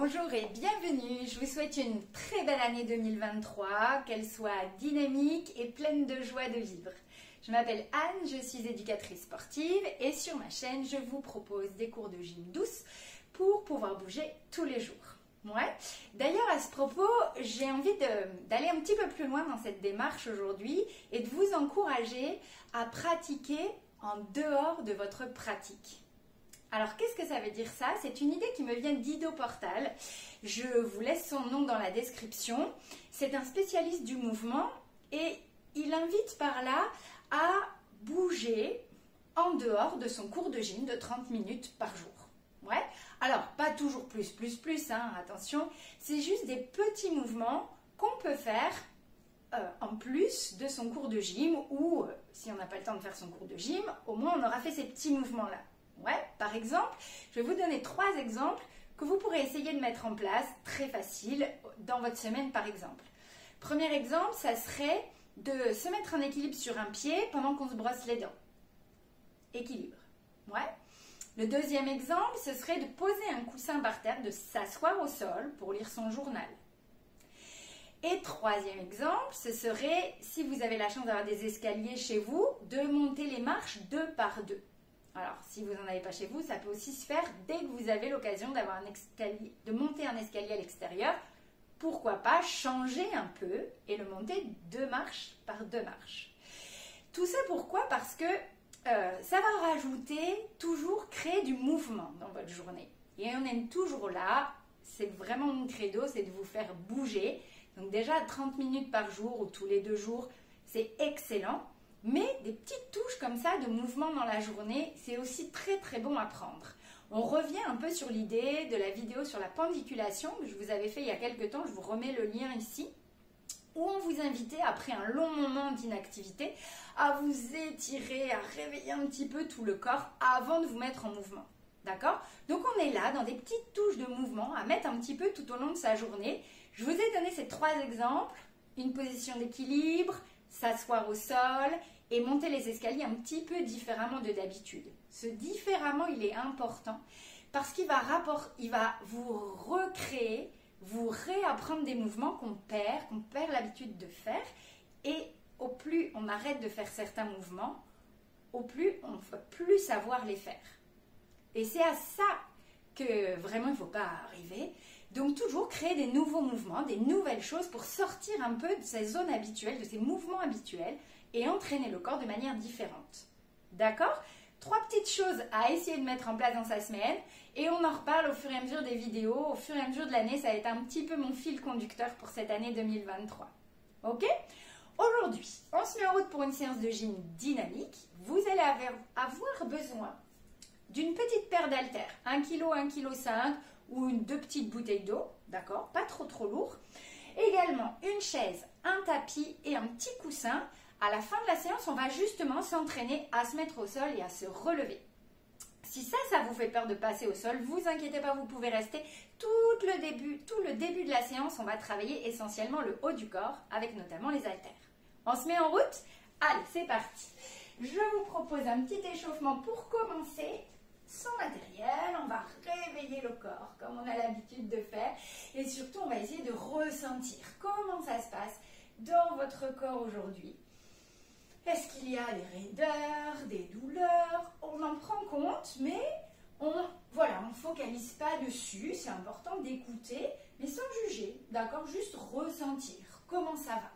Bonjour et bienvenue, je vous souhaite une très belle année 2023, qu'elle soit dynamique et pleine de joie de vivre. Je m'appelle Anne, je suis éducatrice sportive et sur ma chaîne, je vous propose des cours de gym douces pour pouvoir bouger tous les jours. Ouais. D'ailleurs, à ce propos, j'ai envie d'aller un petit peu plus loin dans cette démarche aujourd'hui et de vous encourager à pratiquer en dehors de votre pratique. Alors, qu'est-ce que ça veut dire ça? C'est une idée qui me vient d'Ido Portal. Je vous laisse son nom dans la description. C'est un spécialiste du mouvement et il invite par là à bouger en dehors de son cours de gym de 30 minutes par jour. Ouais. Alors, pas toujours plus, hein, attention. C'est juste des petits mouvements qu'on peut faire en plus de son cours de gym ou, si on n'a pas le temps de faire son cours de gym, au moins on aura fait ces petits mouvements-là. Ouais, par exemple, je vais vous donner 3 exemples que vous pourrez essayer de mettre en place, très facile, dans votre semaine par exemple. Premier exemple, ça serait de se mettre en équilibre sur un pied pendant qu'on se brosse les dents. Équilibre. Ouais. Le deuxième exemple, ce serait de poser un coussin par terre, de s'asseoir au sol pour lire son journal. Et troisième exemple, ce serait, si vous avez la chance d'avoir des escaliers chez vous, de monter les marches 2 par 2. Alors, si vous n'en avez pas chez vous, ça peut aussi se faire dès que vous avez l'occasion d'avoir un escalier, de monter un escalier à l'extérieur. Pourquoi pas changer un peu et le monter 2 marches par 2 marches. Tout ça pourquoi? Parce que ça va rajouter, toujours créer du mouvement dans votre journée. Et on est toujours là, c'est vraiment mon credo, c'est de vous faire bouger. Donc déjà 30 minutes par jour ou tous les 2 jours, c'est excellent. Mais des petites touches comme ça de mouvement dans la journée, c'est aussi très très bon à prendre. On revient un peu sur l'idée de la vidéo sur la pendiculation que je vous avais fait il y a quelques temps, je vous remets le lien ici, où on vous invitait après un long moment d'inactivité à vous étirer, à réveiller un petit peu tout le corps avant de vous mettre en mouvement. D'accord? Donc on est là dans des petites touches de mouvement à mettre un petit peu tout au long de sa journée. Je vous ai donné ces 3 exemples, une position d'équilibre, s'asseoir au sol et monter les escaliers un petit peu différemment de d'habitude. Ce différemment, il est important parce qu'il va vous recréer, vous réapprendre des mouvements qu'on perd l'habitude de faire. Et au plus on arrête de faire certains mouvements, au plus on ne va plus savoir les faire. Et c'est à ça que vraiment il ne faut pas arriver. Donc toujours créer des nouveaux mouvements, des nouvelles choses pour sortir un peu de ces zones habituelles, de ces mouvements habituels et entraîner le corps de manière différente. D'accord? 3 petites choses à essayer de mettre en place dans sa semaine et on en reparle au fur et à mesure des vidéos, au fur et à mesure de l'année. Ça va être un petit peu mon fil conducteur pour cette année 2023. Ok? Aujourd'hui, on se met en route pour une séance de gym dynamique. Vous allez avoir besoin d'une petite paire d'haltères, 1 kg, 1,5 kg ou 2 petites bouteilles d'eau, d'accord, pas trop lourd. Également une chaise, un tapis et un petit coussin. À la fin de la séance, on va justement s'entraîner à se mettre au sol et à se relever. Si ça vous fait peur de passer au sol, vous inquiétez pas, vous pouvez rester tout le début de la séance. On va travailler essentiellement le haut du corps avec notamment les haltères. On se met en route? Allez, c'est parti. Je vous propose un petit échauffement pour commencer. Sans matériel, on va réveiller le corps comme on a l'habitude de faire et surtout on va essayer de ressentir comment ça se passe dans votre corps aujourd'hui. Est-ce qu'il y a des raideurs, des douleurs? On en prend compte mais on ne focalise pas dessus, c'est important d'écouter mais sans juger, d'accord? Juste ressentir comment ça va.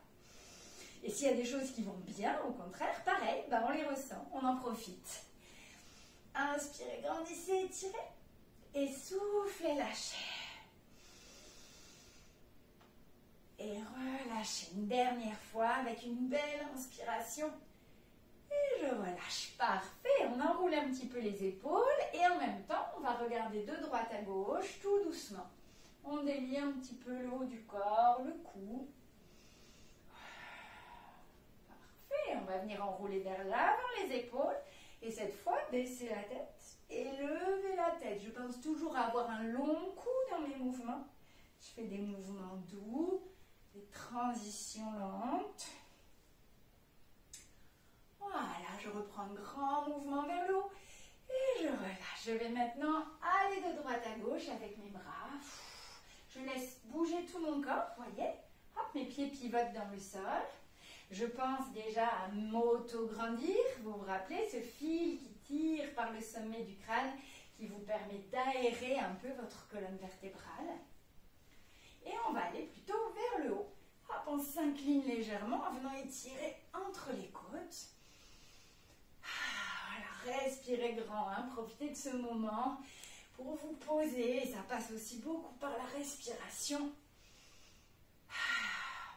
Et s'il y a des choses qui vont bien, au contraire, pareil, on les ressent, on en profite. Inspirez, grandissez, étirez. Et soufflez, lâchez. Et relâchez une dernière fois avec une belle inspiration. Et je relâche. Parfait. On enroule un petit peu les épaules. Et en même temps, on va regarder de droite à gauche, tout doucement. On délie un petit peu le haut du corps, le cou. Parfait. On va venir enrouler vers l'avant les épaules. Et cette fois, baissez la tête et levez la tête. Je pense toujours à avoir un long cou dans mes mouvements. Je fais des mouvements doux, des transitions lentes. Voilà, je reprends un grand mouvement vers le haut et je relâche. Je vais maintenant aller de droite à gauche avec mes bras. Je laisse bouger tout mon corps, voyez. Hop, mes pieds pivotent dans le sol. Je pense déjà à m'auto-grandir. Vous vous rappelez, ce fil qui tire par le sommet du crâne qui vous permet d'aérer un peu votre colonne vertébrale. Et on va aller plutôt vers le haut. Hop, on s'incline légèrement en venant étirer entre les côtes. Voilà, respirez grand, hein. Profitez de ce moment pour vous poser. Ça passe aussi beaucoup par la respiration.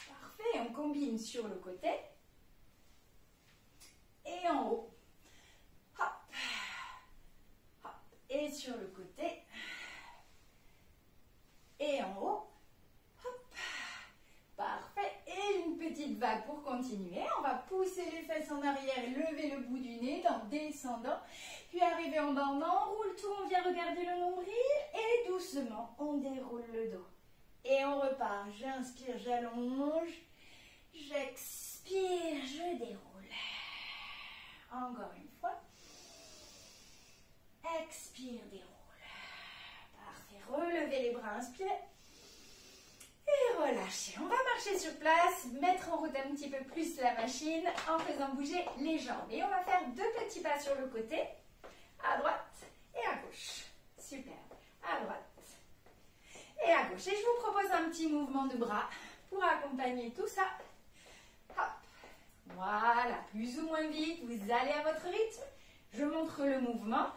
Parfait, on combine sur le côté et en haut. Hop, hop, et sur le côté et en haut. Hop, parfait. Et une petite vague pour continuer. On va pousser les fesses en arrière, lever le bout du nez en descendant. Puis arriver en bas, on enroule tout, on vient regarder le nombril et doucement, on déroule le dos. Et on repart. J'inspire, j'allonge. J'expire, je déroule. Encore une fois. Expire, déroule. Parfait. Relevez les bras, inspirez. Et relâchez. On va marcher sur place, mettre en route un petit peu plus la machine en faisant bouger les jambes. Et on va faire 2 petits pas sur le côté, à droite et à gauche. Super. À droite et à gauche. Et je vous propose un petit mouvement de bras pour accompagner tout ça. Hop. Voilà. Plus ou moins vite, vous allez à votre rythme. Je montre le mouvement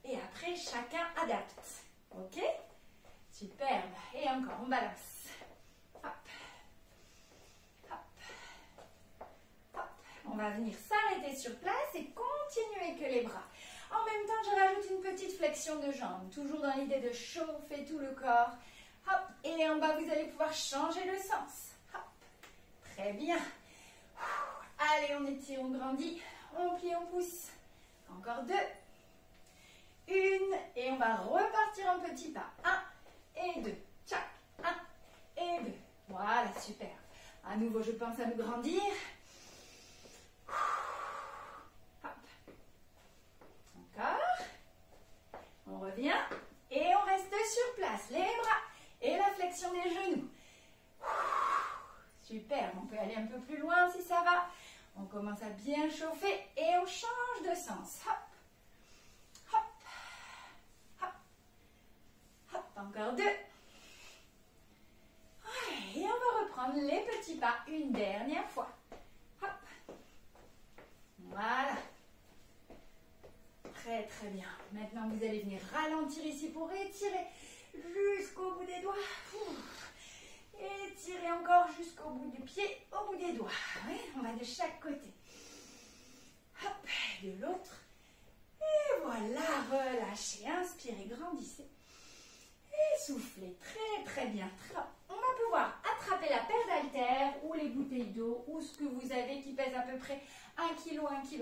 et après chacun adapte. Ok? Superbe. Et encore, on balance. Hop. Hop. Hop. On va venir s'arrêter sur place et continuer que les bras. En même temps, je rajoute une petite flexion de jambes, toujours dans l'idée de chauffer tout le corps. Hop, et en bas, vous allez pouvoir changer le sens. Hop, très bien. Allez, on étire, on grandit, on plie, on pousse. Encore 2. 1, et on va repartir un petit pas. 1 et 2. Tchac, 1 et 2. Voilà, super. À nouveau, je pense à me grandir. Encore. On revient et on reste sur place. Les bras et la flexion des genoux. Super, on peut aller un peu plus loin si ça va. On commence à bien chauffer et on change de sens. Hop, hop, hop, hop. Encore 2. Et on va reprendre les petits pas une dernière fois. Hop. Voilà. Très très bien. Maintenant vous allez venir ralentir ici pour étirer jusqu'au bout des doigts. Étirez encore jusqu'au bout du pied, au bout des doigts. Oui, on va de chaque côté. Hop, de l'autre. Et voilà, relâchez, inspirez, grandissez. Et soufflez, très très bien. On va pouvoir attraper la paire d'haltères ou les bouteilles d'eau ou ce que vous avez qui pèse à peu près 1 kg, 1,5 kg.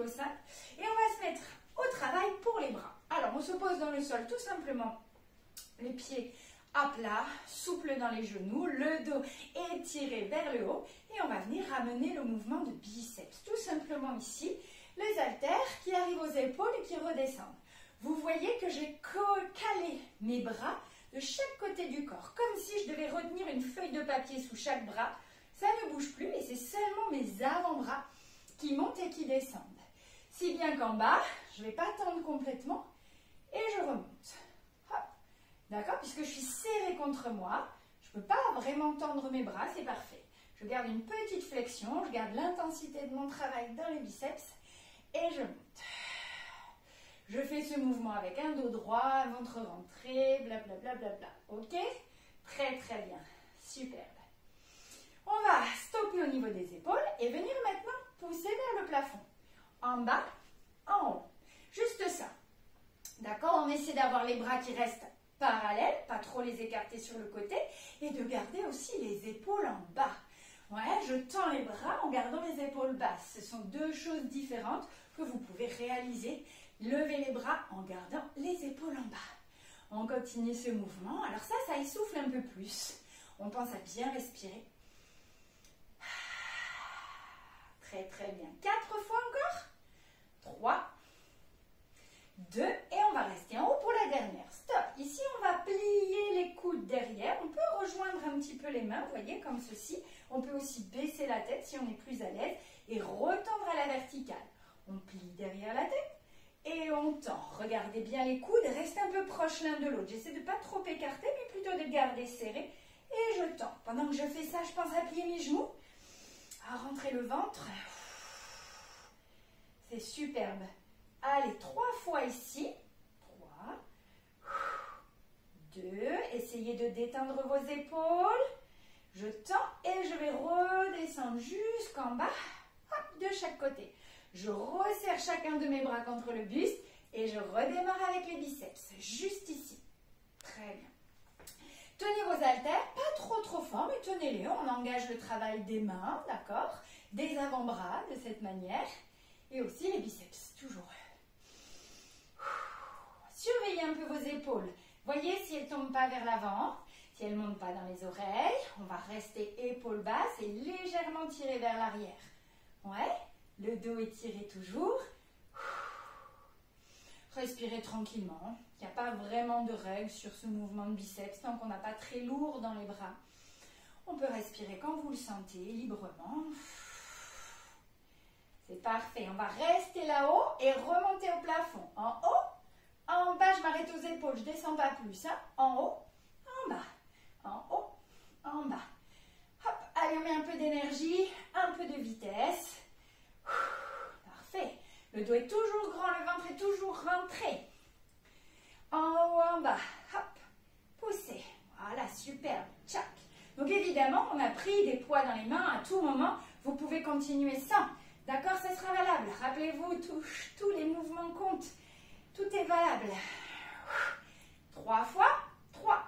Et on va se mettre au travail pour les bras. Alors, on se pose dans le sol tout simplement. Les pieds à plat, souple dans les genoux, le dos étiré vers le haut. Et on va venir ramener le mouvement de biceps. Tout simplement ici, les haltères qui arrivent aux épaules et qui redescendent. Vous voyez que j'ai calé mes bras de chaque côté du corps, comme si je devais retenir une feuille de papier sous chaque bras. Ça ne bouge plus et c'est seulement mes avant-bras qui montent et qui descendent. Si bien qu'en bas, je ne vais pas tendre complètement et je remonte. Hop. D'accord? Puisque je suis serrée contre moi, je ne peux pas vraiment tendre mes bras, c'est parfait. Je garde une petite flexion, je garde l'intensité de mon travail dans les biceps et je monte. Je fais ce mouvement avec un dos droit, un ventre rentré, blablabla. Bla, bla, bla. Ok? Très très bien. Superbe. On va stopper au niveau des épaules et venir maintenant pousser vers le plafond. En bas, en haut. Juste ça. D'accord? On essaie d'avoir les bras qui restent parallèles, pas trop les écarter sur le côté et de garder aussi les épaules en bas. Ouais, je tends les bras en gardant les épaules basses. Ce sont 2 choses différentes que vous pouvez réaliser. Levez les bras en gardant les épaules en bas. On continue ce mouvement. Alors ça essouffle un peu plus. On pense à bien respirer. Très très bien. 4 fois encore. 3, 2 et on va rester en haut pour la dernière. Stop. Ici, on va plier les coudes derrière. On peut rejoindre un petit peu les mains, vous voyez, comme ceci. On peut aussi baisser la tête si on est plus à l'aise et retendre à la verticale. On plie derrière la tête et on tend. Regardez bien les coudes, restez un peu proches l'un de l'autre. J'essaie de ne pas trop écarter, mais plutôt de garder serré. Et je tends. Pendant que je fais ça, je pense à plier mes genoux, à rentrer le ventre. C'est superbe. Allez, 3 fois ici. 3, 2, essayez de détendre vos épaules. Je tends et je vais redescendre jusqu'en bas, hop, de chaque côté. Je resserre chacun de mes bras contre le buste et je redémarre avec les biceps, juste ici. Très bien. Tenez vos haltères, pas trop fort, mais tenez-les. On engage le travail des mains, d'accord? Des avant-bras, de cette manière. Et aussi les biceps, toujours. Surveillez un peu vos épaules. Voyez si elles ne tombent pas vers l'avant, si elles ne montent pas dans les oreilles. On va rester épaules basses et légèrement tirer vers l'arrière. Ouais, le dos étiré toujours. Respirez tranquillement. Il n'y a pas vraiment de règle sur ce mouvement de biceps tant qu'on n'a pas très lourd dans les bras. On peut respirer quand vous le sentez, librement. C'est parfait. On va rester là-haut et remonter au plafond. En haut, en bas, je m'arrête aux épaules. Je ne descends pas plus. Hein. En haut, en bas. En haut, en bas. Hop, allez, on met un peu d'énergie, un peu de vitesse. Parfait. Le dos est toujours grand, le ventre est toujours rentré. En haut, en bas. Hop, poussez. Voilà, superbe. Tchac. Donc évidemment, on a pris des poids dans les mains à tout moment. Vous pouvez continuer sans. D'accord, ça sera valable. Rappelez-vous, tous les mouvements comptent. Tout est valable. 3 fois, 3.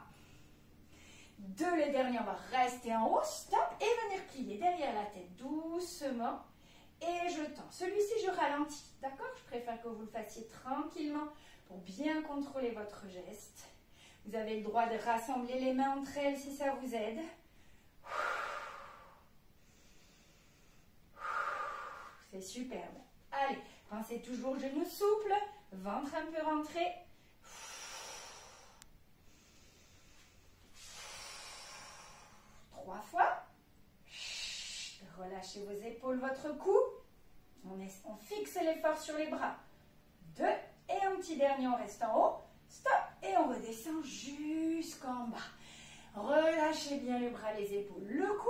2 les derniers, on va rester en haut, stop, et venir plier derrière la tête doucement. Et je tends. Celui-ci, je ralentis. D'accord? Je préfère que vous le fassiez tranquillement pour bien contrôler votre geste. Vous avez le droit de rassembler les mains entre elles si ça vous aide. C'est superbe. Allez, pensez toujours genoux souples, ventre un peu rentré. 3 fois. Relâchez vos épaules, votre cou. On fixe l'effort sur les bras. 2. Et un petit dernier, on reste en haut. Stop. Et on redescend jusqu'en bas. Relâchez bien les bras, les épaules, le cou.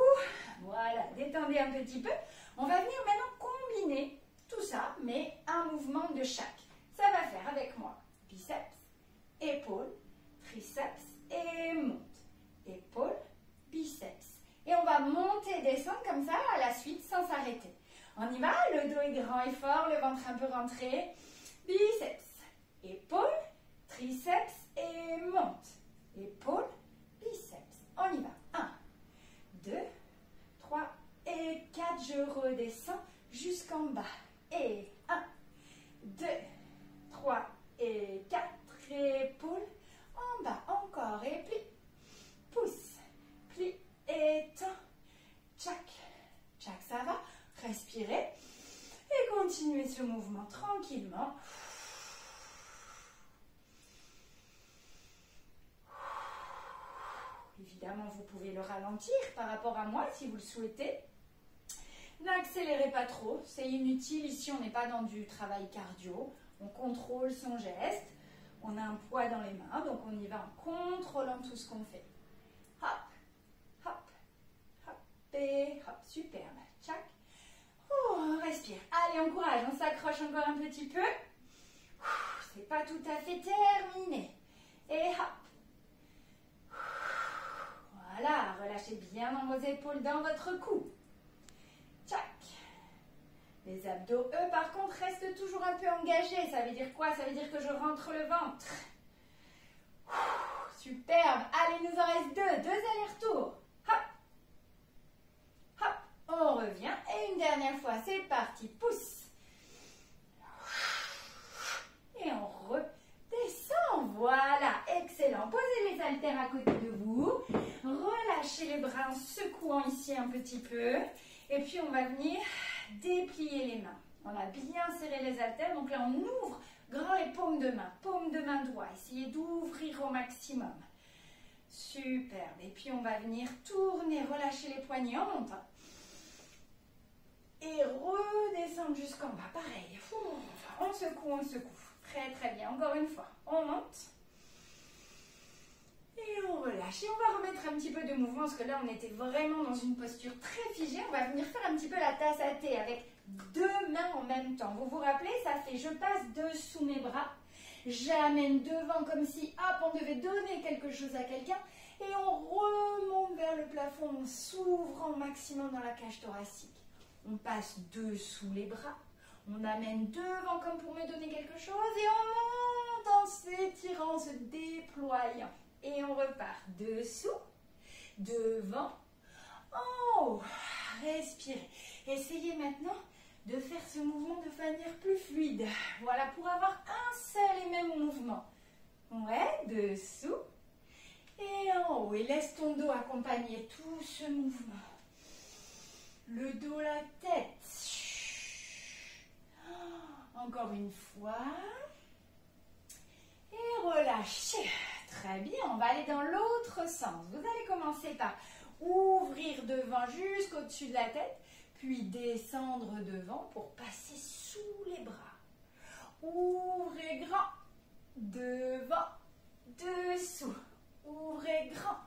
Voilà, détendez un petit peu. On va venir maintenant combiner tout ça, mais un mouvement de chaque. Ça va faire avec moi biceps, épaules, triceps et monte. Épaules, biceps. Et on va monter et descendre comme ça à la suite sans s'arrêter. On y va, le dos est grand et fort, le ventre un peu rentré. Biceps, épaules, triceps et monte. Épaules, biceps. On y va. 1, 2, 3 et 4. Je redescends jusqu'en bas. Et 1, 2, 3 et 4. Épaules, en bas. Encore et plie. Pousse, plie et tend. Tchac, tchac, ça va. Respirez et continuez ce mouvement tranquillement. Évidemment, vous pouvez le ralentir par rapport à moi si vous le souhaitez. N'accélérez pas trop, c'est inutile. Ici, on n'est pas dans du travail cardio. On contrôle son geste. On a un poids dans les mains, donc on y va en contrôlant tout ce qu'on fait. Hop, hop, hop et hop. Superbe. Tchac. Oh, on respire. Allez, on courage. On s'accroche encore un petit peu. C'est pas tout à fait terminé. Et hop. Voilà, relâchez bien dans vos épaules, dans votre cou. Tchac. Les abdos, eux, par contre, restent toujours un peu engagés. Ça veut dire quoi? Ça veut dire que je rentre le ventre. Superbe. Allez, il nous en reste 2. 2 allers-retours. Hop. Hop. On revient. Et une dernière fois, c'est parti. Pousse. Et on redescend. Voilà. Excellent. Posez les haltères à côté de vous. Relâchez les bras en secouant ici un petit peu. Et puis, on va venir déplier les mains. On a bien serré les haltères. Donc là, on ouvre grand et paume de main doigt. Essayez d'ouvrir au maximum. Superbe. Et puis on va venir tourner, relâcher les poignets en montant. Et redescendre jusqu'en bas. Pareil. On secoue, on secoue. Très très bien. Encore une fois. On monte. Et on relâche. Et on va remettre un petit peu de mouvement parce que là on était vraiment dans une posture très figée. On va venir faire un petit peu la tasse à thé avec 2 mains en même temps. Vous vous rappelez, ça fait je passe dessous mes bras. J'amène devant comme si hop, on devait donner quelque chose à quelqu'un. Et on remonte vers le plafond en s'ouvrant au maximum dans la cage thoracique. On passe dessous les bras. On amène devant comme pour me donner quelque chose. Et on monte en s'étirant, en se déployant. Et on repart dessous, devant, en haut. Respirez. Essayez maintenant de faire ce mouvement de manière plus fluide. Voilà, pour avoir un seul et même mouvement. Ouais, dessous et en haut. Et laisse ton dos accompagner tout ce mouvement. Le dos, la tête. Encore une fois. Et relâchez. Très bien, on va aller dans l'autre sens. Vous allez commencer par ouvrir devant jusqu'au-dessus de la tête, puis descendre devant pour passer sous les bras. Ouvrez grand, devant, dessous. Ouvrez grand,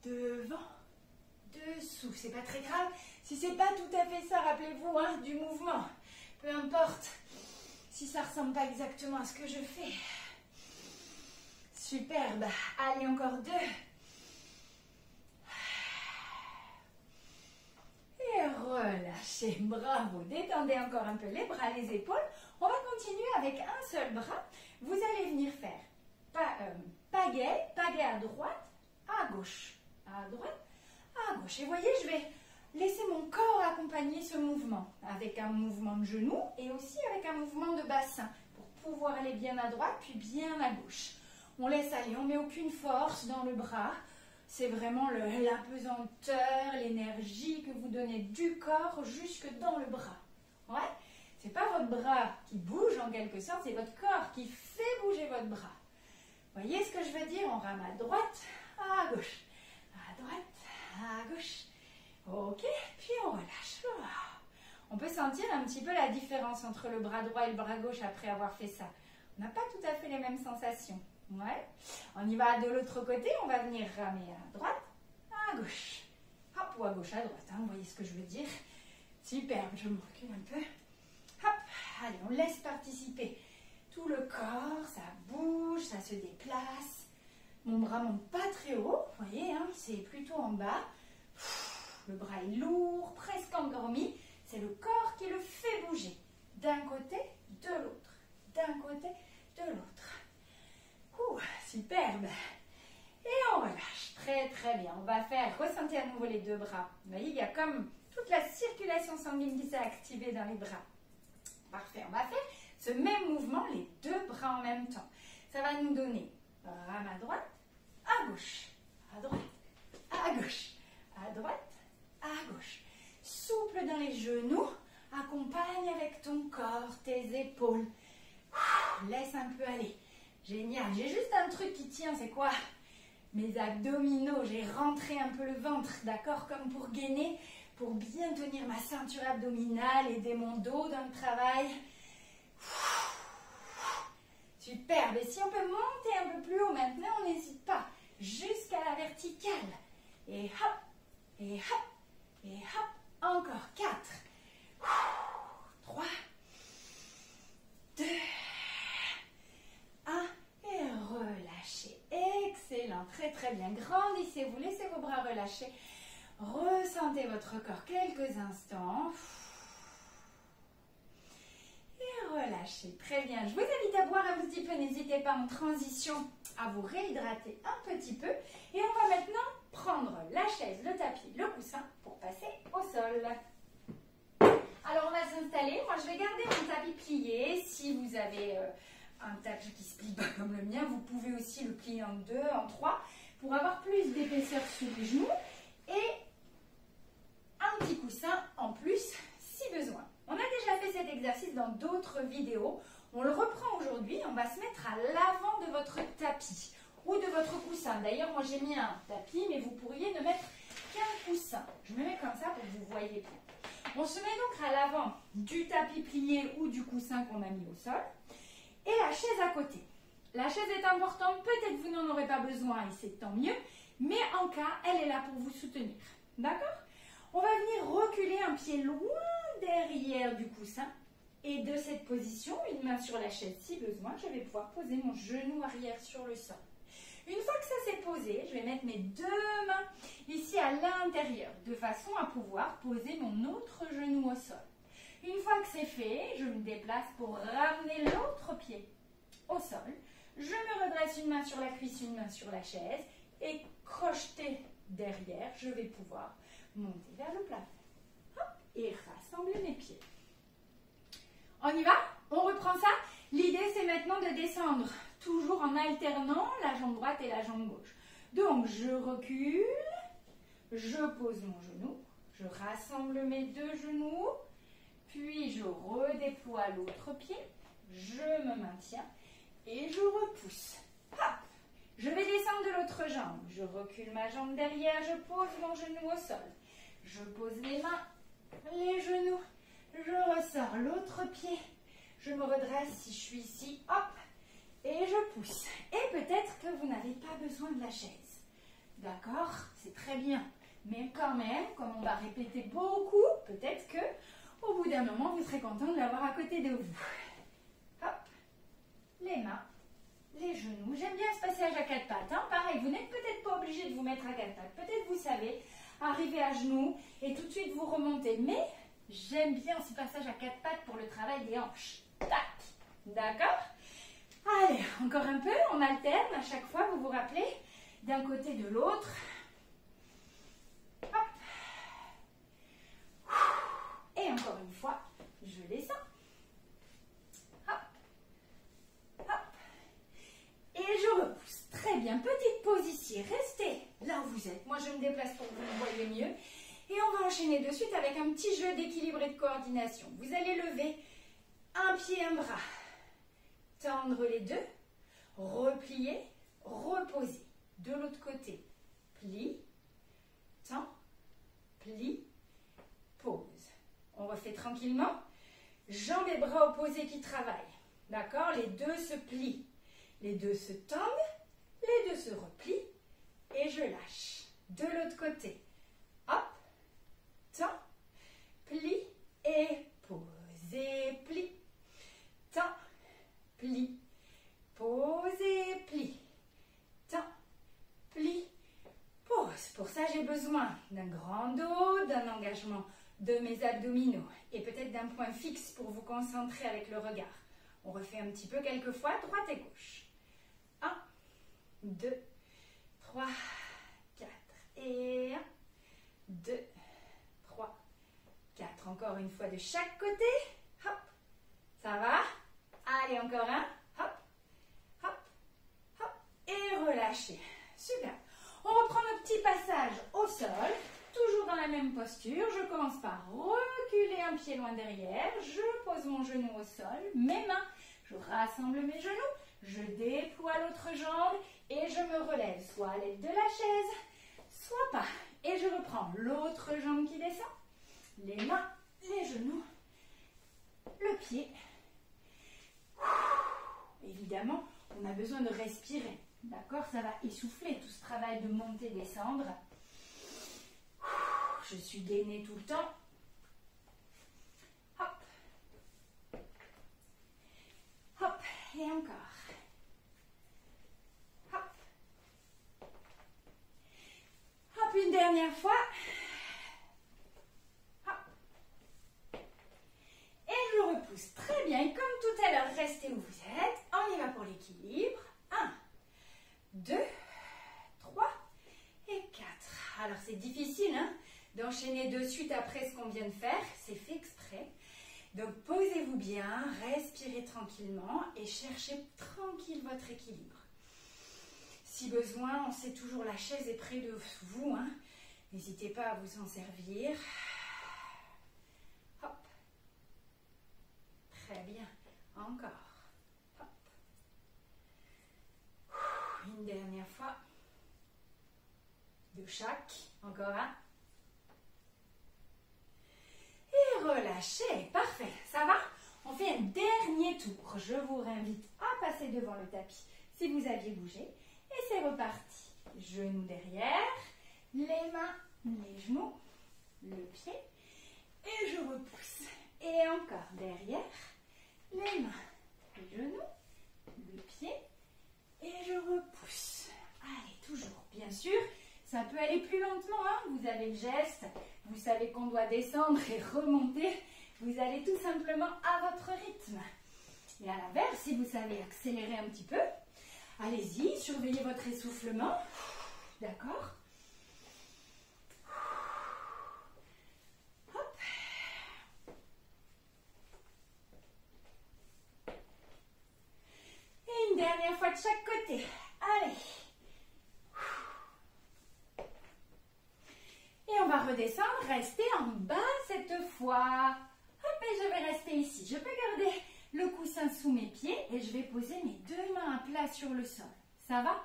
devant, dessous. C'est pas très grave. Si c'est pas tout à fait ça, rappelez-vous hein, du mouvement. Peu importe si ça ressemble pas exactement à ce que je fais. Superbe. Allez, encore 2. Et relâchez. Bravo. Détendez encore un peu les bras, les épaules. On va continuer avec un seul bras. Vous allez venir faire pagaie à droite, à gauche. À droite, à gauche. Et voyez, je vais laisser mon corps accompagner ce mouvement. Avec un mouvement de genou et aussi avec un mouvement de bassin. Pour pouvoir aller bien à droite, puis bien à gauche. On laisse aller, on ne met aucune force dans le bras. C'est vraiment la pesanteur, l'énergie que vous donnez du corps jusque dans le bras. Ouais, c'est pas votre bras qui bouge en quelque sorte, c'est votre corps qui fait bouger votre bras. Voyez ce que je veux dire? On rame à droite, à gauche, à droite, à gauche. Ok, puis on relâche. On peut sentir un petit peu la différence entre le bras droit et le bras gauche après avoir fait ça. On n'a pas tout à fait les mêmes sensations. Ouais. On y va de l'autre côté, on va venir ramer à droite, à gauche. Hop, ou à gauche, à droite, hein, vous voyez ce que je veux dire. Superbe, je me recule un peu. Hop, allez, on laisse participer tout le corps, ça bouge, ça se déplace. Mon bras monte pas très haut, vous voyez, hein, c'est plutôt en bas. Le bras est lourd, presque endormi. C'est le corps qui le fait bouger. D'un côté, de l'autre. D'un côté, de l'autre. Superbe. Et on relâche. Très très bien. On va faire, ressentez à nouveau les 2 bras. Vous voyez, il y a comme toute la circulation sanguine qui s'est activée dans les bras. Parfait. On va faire ce même mouvement, les 2 bras en même temps. Ça va nous donner rame à droite, à gauche, à droite, à gauche, à droite, à gauche. Souple dans les genoux. Accompagne avec ton corps, tes épaules. Laisse un peu aller. Génial. J'ai juste un truc qui tient, c'est quoi? Mes abdominaux. J'ai rentré un peu le ventre, d'accord? Comme pour gainer, pour bien tenir ma ceinture abdominale, aider mon dos dans le travail. Superbe. Et si on peut monter un peu plus haut maintenant, on n'hésite pas. Jusqu'à la verticale. Et hop, et hop, et hop. Encore 4. 3, 2, 1. Et relâchez. Excellent. Très très bien. Grandissez-vous. Laissez vos bras relâchés. Ressentez votre corps quelques instants. Et relâchez. Très bien. Je vous invite à boire un petit peu. N'hésitez pas en transition à vous réhydrater un petit peu. Et on va maintenant prendre la chaise, le tapis, le coussin pour passer au sol. Alors on va s'installer. Moi je vais garder mon tapis plié. Si vous avez un tapis qui se plie pas comme le mien, vous pouvez aussi le plier en 2, en 3 pour avoir plus d'épaisseur sous les genoux et un petit coussin en plus si besoin. On a déjà fait cet exercice dans d'autres vidéos. On le reprend aujourd'hui. On va se mettre à l'avant de votre tapis ou de votre coussin. D'ailleurs, moi j'ai mis un tapis, mais vous pourriez ne mettre qu'un coussin. Je me mets comme ça pour que vous voyez bien. On se met donc à l'avant du tapis plié ou du coussin qu'on a mis au sol et la chaise à côté. La chaise est importante, peut-être vous n'en aurez pas besoin et c'est tant mieux, mais en cas, elle est là pour vous soutenir. D'accord? On va venir reculer un pied loin derrière du coussin et de cette position, une main sur la chaise si besoin, je vais pouvoir poser mon genou arrière sur le sol. Une fois que ça s'est posé, je vais mettre mes deux mains ici à l'intérieur de façon à pouvoir poser mon autre genou au sol. Une fois que c'est fait, je me déplace pour ramener l'autre pied au sol. Je me redresse une main sur la cuisse, une main sur la chaise et crocheter derrière, je vais pouvoir monter vers le plafond. Hop, et rassembler mes pieds. On y va? On reprend ça? L'idée, c'est maintenant de descendre, toujours en alternant la jambe droite et la jambe gauche. Donc, je recule, je pose mon genou, je rassemble mes deux genoux, puis je redéploie l'autre pied, je me maintiens et je repousse. Hop! Je vais descendre de l'autre jambe, je recule ma jambe derrière, je pose mon genou au sol. Je pose les mains, les genoux, je ressors l'autre pied, je me redresse si je suis ici, hop, et je pousse. Et peut-être que vous n'avez pas besoin de la chaise. D'accord? C'est très bien. Mais quand même, comme on va répéter beaucoup, peut-être que au bout d'un moment, vous serez content de l'avoir à côté de vous. Hop, les mains, les genoux. J'aime bien ce passage à quatre pattes. Hein. Pareil, vous n'êtes peut-être pas obligé de vous mettre à quatre pattes. Peut-être vous savez arriver à genoux et tout de suite vous remontez. Mais j'aime bien ce passage à quatre pattes pour le travail des hanches. Tac. D'accord? Allez, encore un peu. On alterne à chaque fois. Vous vous rappelez d'un côté de l'autre. Hop. Et encore une fois, je descends. Hop. Hop. Et je repousse. Très bien. Petite pause ici. Restez là où vous êtes. Moi, je me déplace pour que vous me voyez mieux. Et on va enchaîner de suite avec un petit jeu d'équilibre et de coordination. Vous allez lever un pied, un bras. Tendre les deux. Replier. Reposer. De l'autre côté. Plie. Tend. Plie. Pose. On refait tranquillement. Jambes et bras opposés qui travaillent. D'accord? Les deux se plient. Les deux se tendent. Les deux se replient. Et je lâche. De l'autre côté. Hop. Tend. Plie. Et pose. Et plie. Tend. Plie. Pose et plie. Tend. Plie. Pose. Pour ça, j'ai besoin d'un grand dos, d'un engagement de mes abdominaux et peut-être d'un point fixe pour vous concentrer avec le regard. On refait un petit peu quelques fois, droite et gauche. 1, 2, 3, 4 et 1, 2, 3, 4. Encore une fois de chaque côté. Hop. Ça va? Allez, encore un. Hop, hop, hop. Et relâchez. Super. On reprend notre petit passage au sol. Toujours dans la même posture, je commence par reculer un pied loin derrière, je pose mon genou au sol, mes mains, je rassemble mes genoux, je déploie l'autre jambe et je me relève, soit à l'aide de la chaise, soit pas. Et je reprends l'autre jambe qui descend, les mains, les genoux, le pied. Évidemment, on a besoin de respirer, d'accord? Ça va essouffler tout ce travail de monter, descendre. Je suis gainée tout le temps. Hop. Hop. Et encore. Hop. Hop, une dernière fois. Hop. Et je repousse. Très bien. Et comme tout à l'heure, restez où vous êtes. On y va pour l'équilibre. 1, 2, 3 et 4. Alors, c'est difficile, hein? D'enchaîner de suite après ce qu'on vient de faire, c'est fait exprès. Donc posez-vous bien, respirez tranquillement et cherchez tranquille votre équilibre. Si besoin, on sait toujours la chaise est près de vous. Hein. N'hésitez pas à vous en servir. Hop. Très bien. Encore. Hop. Une dernière fois. De chaque. Encore un. Et relâchez. Parfait. Ça va? On fait un dernier tour. Je vous réinvite à passer devant le tapis si vous aviez bougé. Et c'est reparti. Genoux derrière. Les mains, les genoux. Le pied. Et je repousse. Et encore derrière. Les mains, les genoux. Le pied. Et je repousse. Allez, toujours. Bien sûr, ça peut aller plus lentement. Hein. Vous avez le geste. Vous savez qu'on doit descendre et remonter. Vous allez tout simplement à votre rythme. Et à l'inverse, si vous savez accélérer un petit peu, allez-y, surveillez votre essoufflement. D'accord? Hop. Et une dernière fois de chaque côté. Allez. Et on va redescendre, rester en bas cette fois. Hop, et je vais rester ici. Je peux garder le coussin sous mes pieds et je vais poser mes deux mains à plat sur le sol. Ça va?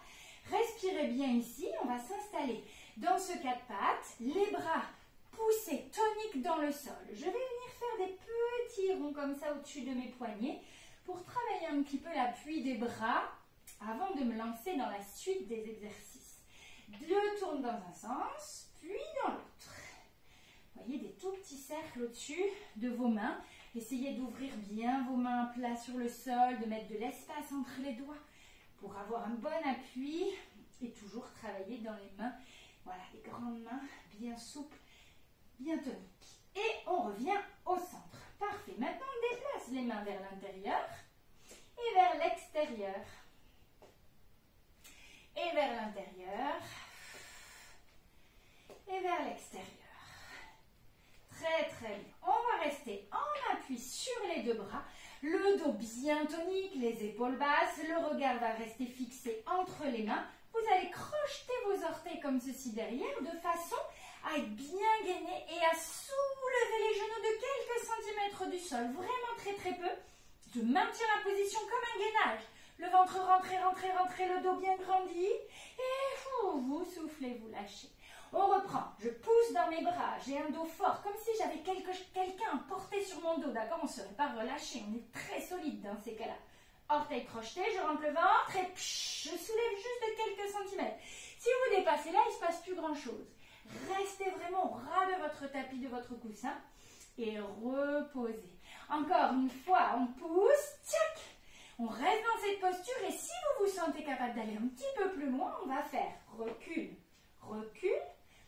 Respirez bien ici. On va s'installer dans ce quatre pattes. Les bras poussés, toniques dans le sol. Je vais venir faire des petits ronds comme ça au-dessus de mes poignets pour travailler un petit peu l'appui des bras avant de me lancer dans la suite des exercices. Je tourne dans un sens, puis dans l'autre. Voyez des tout petits cercles au-dessus de vos mains. Essayez d'ouvrir bien vos mains à plat sur le sol, de mettre de l'espace entre les doigts pour avoir un bon appui et toujours travailler dans les mains. Voilà, les grandes mains bien souples, bien toniques. Et on revient au centre. Parfait. Maintenant, on déplace les mains vers l'intérieur et vers l'extérieur. Et vers l'intérieur et vers l'extérieur. Très très bien. On va rester en appui sur les deux bras, le dos bien tonique, les épaules basses, le regard va rester fixé entre les mains. Vous allez crocheter vos orteils comme ceci derrière de façon à être bien gainé et à soulever les genoux de quelques centimètres du sol, vraiment très très peu. Je maintiens la position comme un gainage. Le ventre rentrez, rentrez, rentrez, le dos bien grandi et vous soufflez, vous lâchez. On reprend, je pousse dans mes bras, j'ai un dos fort, comme si j'avais quelqu'un porté sur mon dos, d'accord? On ne serait pas relâché, on est très solide dans ces cas-là. Orteils crochetés, je rentre le ventre et je soulève juste de quelques centimètres. Si vous dépassez là, il ne se passe plus grand-chose. Restez vraiment au ras de votre tapis, de votre coussin et reposez. Encore une fois, on pousse, tchac! On reste dans cette posture et si vous vous sentez capable d'aller un petit peu plus loin, on va faire recul, recul,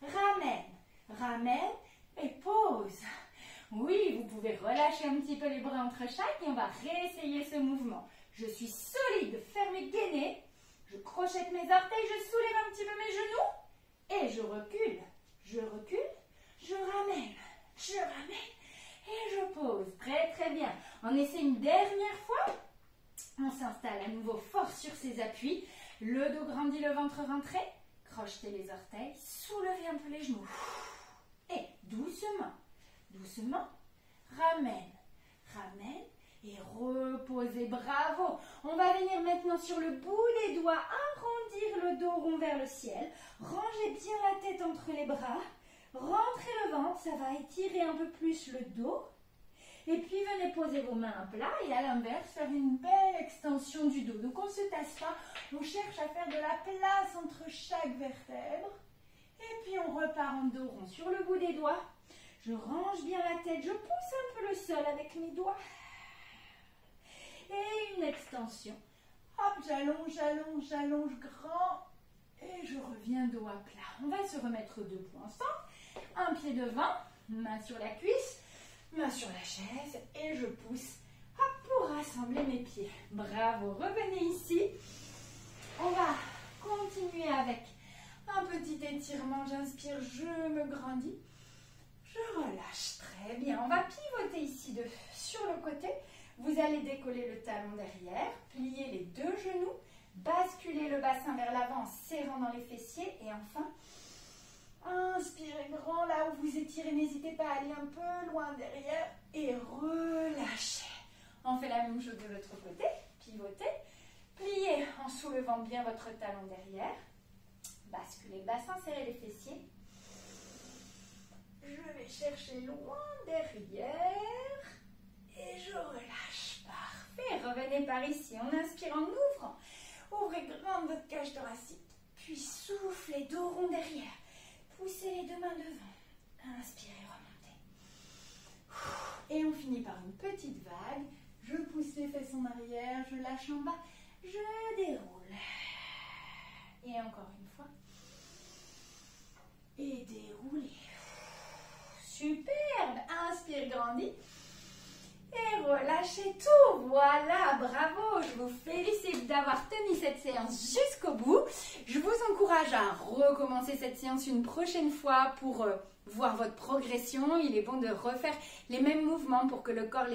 ramène, ramène et pause. Oui, vous pouvez relâcher un petit peu les bras entre chaque et on va réessayer ce mouvement. Je suis solide, fermé, gainé. Je crochette mes orteils, je soulève un petit peu mes genoux et je recule, je ramène et je pose. Très très bien. On essaie une dernière fois. On s'installe à nouveau fort sur ses appuis. Le dos grandit, le ventre rentré. Crochetez les orteils, soulevez un peu les genoux. Et doucement, doucement, ramène, ramène et reposez. Bravo. On va venir maintenant sur le bout des doigts, arrondir le dos rond vers le ciel. Rangez bien la tête entre les bras. Rentrez le ventre, ça va étirer un peu plus le dos. Et puis venez poser vos mains à plat et à l'inverse, faire une belle extension du dos. Donc on ne se tasse pas, on cherche à faire de la place entre chaque vertèbre. Et puis on repart en dos rond sur le bout des doigts. Je range bien la tête, je pousse un peu le sol avec mes doigts. Et une extension. Hop, j'allonge, j'allonge, j'allonge grand. Et je reviens dos à plat. On va se remettre debout ensemble. Un pied devant, main sur la cuisse. Main sur la chaise et je pousse pour rassembler mes pieds. Bravo, revenez ici. On va continuer avec un petit étirement. J'inspire, je me grandis. Je relâche, très bien. On va pivoter ici sur le côté. Vous allez décoller le talon derrière, plier les deux genoux, basculer le bassin vers l'avant en serrant dans les fessiers et enfin... Inspirez grand là où vous étirez, n'hésitez pas à aller un peu loin derrière et relâchez. On fait la même chose de l'autre côté, pivotez, Pliez en soulevant bien votre talon derrière. Basculez le bassin, serrez les fessiers. Je vais chercher loin derrière. Et je relâche. Parfait. Revenez par ici. On inspire en ouvrant. Ouvrez grand votre cage thoracique. Puis soufflez, dos rond derrière. Poussez les deux mains devant. Inspirez, remontez. Et on finit par une petite vague. Je pousse les fesses en arrière. Je lâche en bas. Je déroule. Et encore une fois. Et déroulez. Superbe. Inspire, grandis. Et relâchez tout. Voilà, bravo. Je vous félicite d'avoir tenu cette séance jusqu'au bout. Je vous encourage à recommencer cette séance une prochaine fois pour voir votre progression. Il est bon de refaire les mêmes mouvements pour que le corps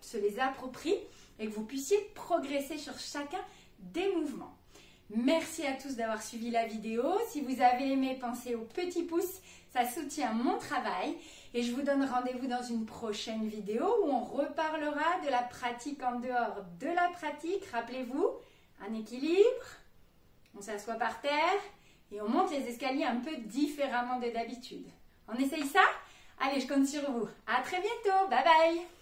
se les approprie et que vous puissiez progresser sur chacun des mouvements. Merci à tous d'avoir suivi la vidéo. Si vous avez aimé, pensez au petit pouce. Ça soutient mon travail. Et je vous donne rendez-vous dans une prochaine vidéo où on reparlera de la pratique en dehors de la pratique. Rappelez-vous, un équilibre, on s'assoit par terre et on monte les escaliers un peu différemment de d'habitude. On essaye ça? Allez, je compte sur vous. À très bientôt. Bye bye.